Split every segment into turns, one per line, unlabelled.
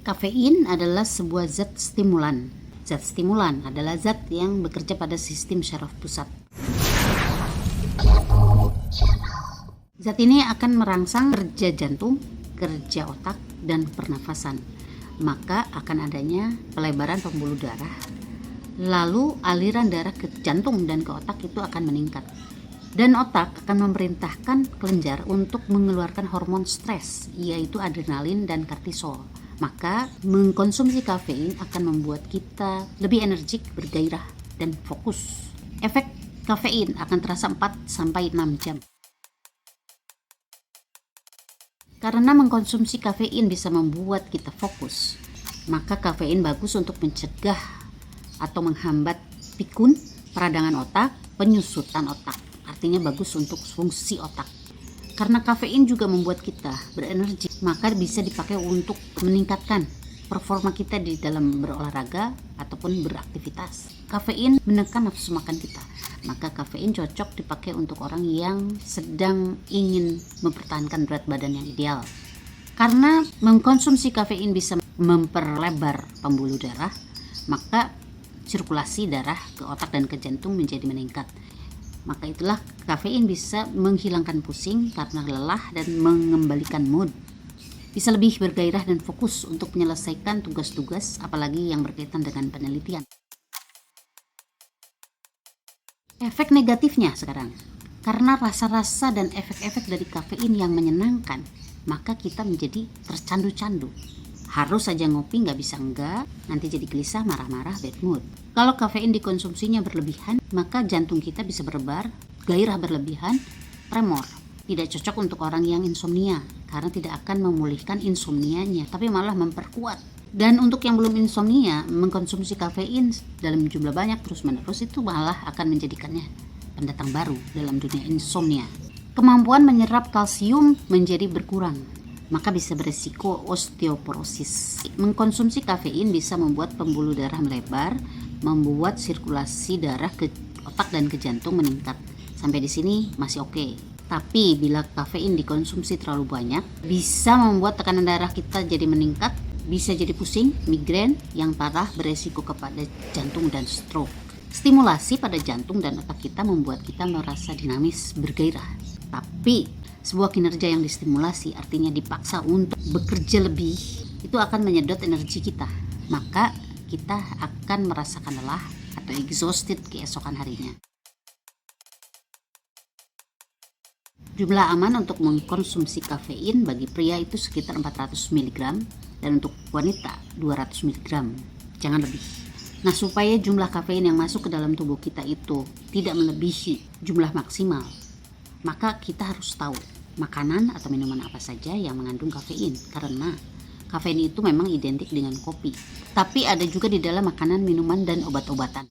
Kafein adalah sebuah zat stimulan. Zat stimulan adalah zat yang bekerja pada sistem syaraf pusat. Zat ini akan merangsang kerja jantung, kerja otak, dan pernafasan. Maka akan adanya pelebaran pembuluh darah. Lalu aliran darah ke jantung dan ke otak itu akan meningkat. Dan otak akan memerintahkan kelenjar untuk mengeluarkan hormon stres, yaitu adrenalin dan kortisol. Maka mengkonsumsi kafein akan membuat kita lebih energik, bergairah, dan fokus. Efek kafein akan terasa 4-6 jam. Karena mengkonsumsi kafein bisa membuat kita fokus, maka kafein bagus untuk mencegah atau menghambat pikun, peradangan otak, penyusutan otak. Artinya bagus untuk fungsi otak. Karena kafein juga membuat kita berenergi, maka bisa dipakai untuk meningkatkan performa kita di dalam berolahraga ataupun beraktivitas. Kafein menekan nafsu makan kita, maka kafein cocok dipakai untuk orang yang sedang ingin mempertahankan berat badan yang ideal. Karena mengkonsumsi kafein bisa memperlebar pembuluh darah, maka sirkulasi darah ke otak dan ke jantung menjadi meningkat. Maka itulah kafein bisa menghilangkan pusing karena lelah dan mengembalikan mood. Bisa lebih bergairah dan fokus untuk menyelesaikan tugas-tugas, apalagi yang berkaitan dengan penelitian. Efek negatifnya sekarang, karena rasa-rasa dan efek-efek dari kafein yang menyenangkan, maka kita menjadi tercandu-candu. Harus saja ngopi, nggak bisa enggak, nanti jadi gelisah, marah-marah, bad mood. Kalau kafein dikonsumsinya berlebihan, maka jantung kita bisa berdebar, gairah berlebihan, tremor. Tidak cocok untuk orang yang insomnia, karena tidak akan memulihkan insomnianya, tapi malah memperkuat. Dan untuk yang belum insomnia, mengkonsumsi kafein dalam jumlah banyak terus-menerus itu malah akan menjadikannya pendatang baru dalam dunia insomnia. Kemampuan menyerap kalsium menjadi berkurang, maka bisa beresiko osteoporosis. Mengkonsumsi kafein bisa membuat pembuluh darah melebar, membuat sirkulasi darah ke otak dan ke jantung meningkat. Sampai di sini masih oke. Tapi bila kafein dikonsumsi terlalu banyak, bisa membuat tekanan darah kita jadi meningkat, bisa jadi pusing, migrain, yang parah beresiko kepada jantung dan stroke. Stimulasi pada jantung dan otak kita membuat kita merasa dinamis, bergairah. Tapi sebuah kinerja yang distimulasi artinya dipaksa untuk bekerja lebih, itu akan menyedot energi kita. Maka kita akan merasakan lelah atau exhausted keesokan harinya. Jumlah aman untuk mengkonsumsi kafein bagi pria itu sekitar 400 mg dan untuk wanita 200 mg. Jangan lebih. Nah, supaya jumlah kafein yang masuk ke dalam tubuh kita itu tidak melebihi jumlah maksimal, maka kita harus tahu makanan atau minuman apa saja yang mengandung kafein, karena kafein itu memang identik dengan kopi, tapi ada juga di dalam makanan, minuman, dan obat-obatan.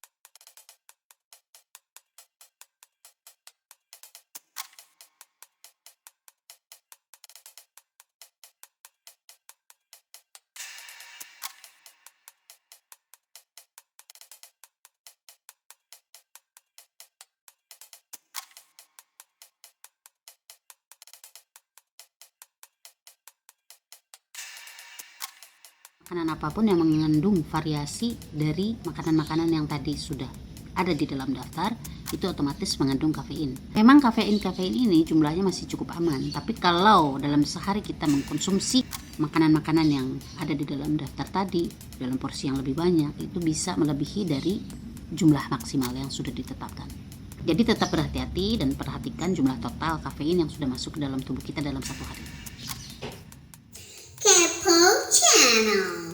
Makanan apapun yang mengandung variasi dari makanan-makanan yang tadi sudah ada di dalam daftar, itu otomatis mengandung kafein. Memang kafein ini jumlahnya masih cukup aman, tapi kalau dalam sehari kita mengkonsumsi makanan-makanan yang ada di dalam daftar tadi dalam porsi yang lebih banyak, itu bisa melebihi dari jumlah maksimal yang sudah ditetapkan. Jadi tetap berhati-hati dan perhatikan jumlah total kafein yang sudah masuk ke dalam tubuh kita dalam satu hari.
Kepo Channel.